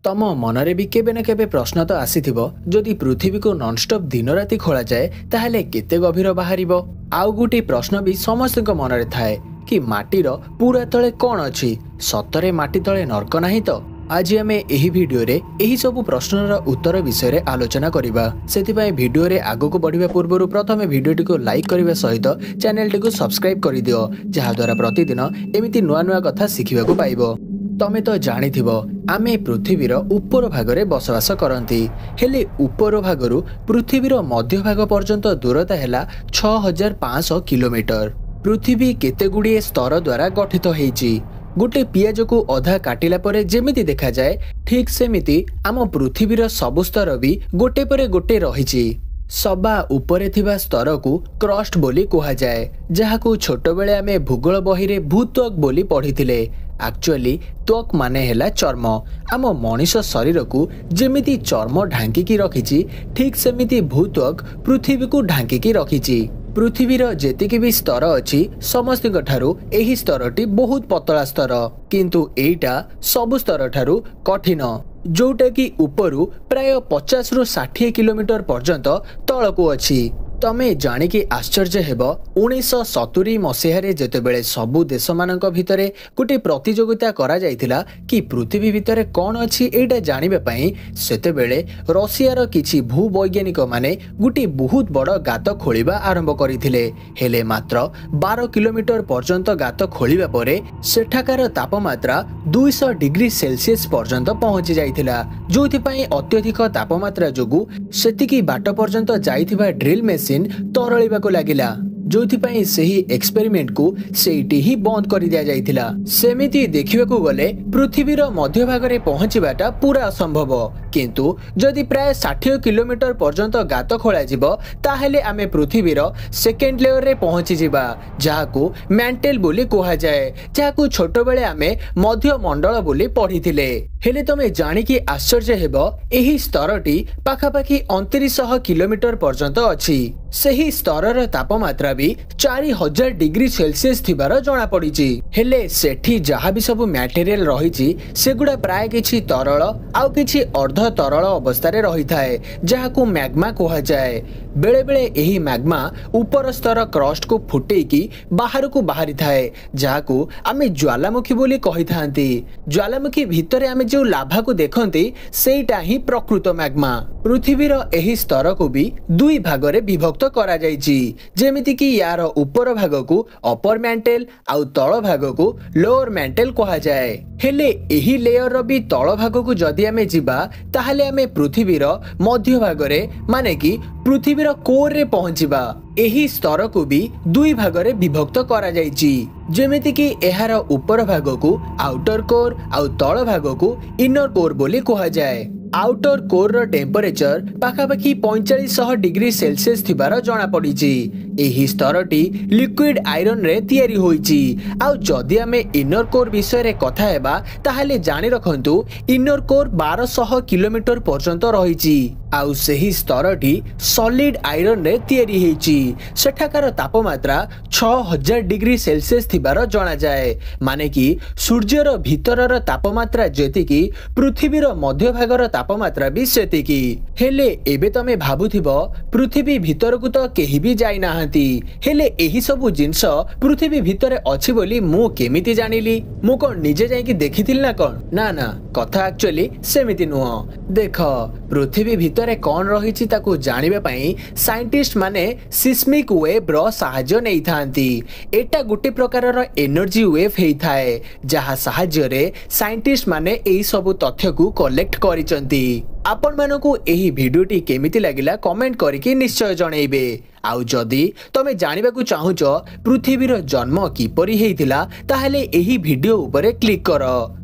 तम मनरे भी केबे न केबे प्रश्न तो आसीथिबो जदि पृथ्वी को नॉनस्टॉप दिन राति खोला जाए ताहले केते गभीर बाहरिबो। आउ गुटी प्रश्न भी समस्त मनरे थाए कि माटीर पूरा तले कौन अछि, सतरे माटी तले नरक नाही तो। आज आम एही भिडियो रे एही सब प्रश्नर उत्तर विषय रे आलोचना करिबा। सेतिपय भिडियो रे आगो को बढ़िबा पूर्व प्रथमे भिडियोटी को लाइक करबा सहित चैनल को सब्सक्राइब करि दियो, जहा द्वारा प्रतिदिन एमिति नुआ नुआ कथा शिखिबा को पाइबो। तमे तो जानिथिबो आमे पृथ्वीर उपर भागरे बसवास करंती, हेले उपर भागरु पृथ्वीर मध्य भाग पर्यंत दूरता हैला 6500 किलोमीटर। पृथ्वी केते गुड़िए स्तर द्वारा गठित होईची। गोटे पियाज को अधा काटिला परे जेमिति देखा जाए ठीक सेमिति आम पृथ्वीर सबु स्तर भी गोटे परे गोटे रहिची। सबा उपरे थिबा स्तर को क्रस्ट बोली कहा जाए, जहाकू छोट बेले आमे भूगोल बही रे भूत्वक बोली पढ़िथिले। एक्चुअली त्वक माने हैला चर्म। आम मनीष शरीर को जेमिति चर्म ढांकी रखिची ठीक सेमिति भूत्वक पृथ्वी को ढांकी रखिची। पृथ्वीर जेतिकी भी स्तर अछि समस्त ठारू एही स्तरटी बहुत पतला स्तर, किंतु एइटा सबु स्तर ठारू कठिन, जोटा कि उपरु प्राय 50 रु 60 किलोमीटर पर्यंत तळकू अछि। तमे जानिकी आश्चर्य हेबो 1970 मसीहारे जेतेबेले सबु देश मानक भितरे गोटे प्रतियोगिता करा जायतिला कि पृथ्वी भितरे कौन अछि एटा जानिबा पई, सेतेबेले रशियार किछि भूवैज्ञानिक माने गोटे बहुत बड़ गात खोलिबा आरंभ करिथिले। हेले मात्र 12 किलोमीटर पर्यंत गात खोलिबा परे सेठाकार तापमात्रा 200 डिग्री सेल्सियस पर्यंत पहुंची जायतिला, जोथि पई अत्यधिक तापमात्रा जोगु सेतिकी बाट पर्यंत जायथिबा ड्रिल मेसिन तरळिबा को लागिला, जोथि पई सेही एक्सपेरिमेंट को सेठी ही बंद कर दिया जायतिला। सेमिति देखिबा को गले पृथ्वीर मध्य भागरे पहुंचीबाटा पूरा असंभव, किंतु जदि प्राय 60 किलोमीटर पर्यंत गात खोला जिवो ताहेले आमे पृथ्वीर सेकेंड लेयर रे पहुंची जिबा, जाहाकू मैंटेल बोली कहा जाए, जाहाकू छोट बेले आमे मध्य मंडल बोली पढ़िथिले। हेले तमे जानिकी आश्चर्य हेबो एही स्तरटी पाखापाखी 2900 किलोमीटर पर्यंत अछि। सेही स्तरर तापमात्रा भी 4000 डिग्री सेल्सियस थिबार जणा पड़िछि। हेले सेठी जहा भी सब मटेरियल रहिछि सेगुडा प्राय किछि तरल आउ किछि अर्ध तरल अवस्था रे रहिथाए, जाहाकू मैग्मा कहा जाए। बेले बेले एही मैग्मा ऊपर स्तर क्रस्ट को फुटेकी बाहर को बाहरी थाए, जाहाकू आमे ज्वालामुखी बोली कहिथांती। ज्वालामुखी भितरे आमे जो लाभा को देखंती सेटा ही प्रकृत मैग्मा। पृथ्वीर एही स्तर को भी दुई भागरे विभक्त करा जायछि, जेमिति कि यार ऊपर भाग को अपर मैंटेल आउ तळ भाग को लोअर मैंटेल कहा जाए। हेले एही लेयर रो भी तळ भाग को जदि आमे जिबा ताहाले आमे पृथ्वीर मध्य भागरे माने कि पृथ्वीर कोर रे पहुंचीबा। एही स्तर को भी दुई भागरे विभक्त करा जायछि, जेमिति कि एहार ऊपर भाग को आउटर कोर आउ तळ भाग को इनर कोर बोली कहा जाए। आउटर कोर रो टेम्परेचर पाखापाखी 4500 डिग्री सेल्सियस थिबार जणा पड़िछि। एही स्तरटी लिक्विड आयरन रे तयारी होईछि। आउ जदि आमे इनर कोर विषय रे कथा हेबा ताहाले जानि रखंतु इनर कोर 1200 किलोमीटर पर्यंत रहिछि। आउ सेही स्तरटी सॉलिड आयरन रे तयारी हेछि। सेठाकार तापमात्रा 6000 डिग्री सेल्सियस थिबार जणा जाए, माने कि सूर्यर भितरर तापमात्रा जेतिकी पृथ्वीर मध्य भागर तापमात्रा भी सेतिकी। हेले एबे तमे भाबुथिबो पृथ्वी भितर को तो केही भी जाई नाहंती, हेले एही सब जिंस पृथ्वी भितरे अछि बोली मु केमिति जानिली? मु कोन निजे जाई कि देखिथिल ना कोन? ना ना, कथा एक्चुअली सेमिति नुह। देखो पृथ्वी भितरे कोन रहिछि ताकू जानिबा पई साइंटिस्ट माने सिस्मिक वेव रो सहाय्य नै थांती। एटा गुटे प्रकारर एनर्जी वेव हेई थाए, जहा सहाय्य रे साइंटिस्ट माने एही सब तथ्य को कलेक्ट करिचंती। आपण मानको एही भिडियोटी केमिति लागिला कमेंट करिके निश्चय जणैबे। आउ जदि तमे जानिबा को चाहुचो पृथ्वीर जन्म किपरि हेइथिला ताहाले एही भिडियो उपरे क्लिक करो।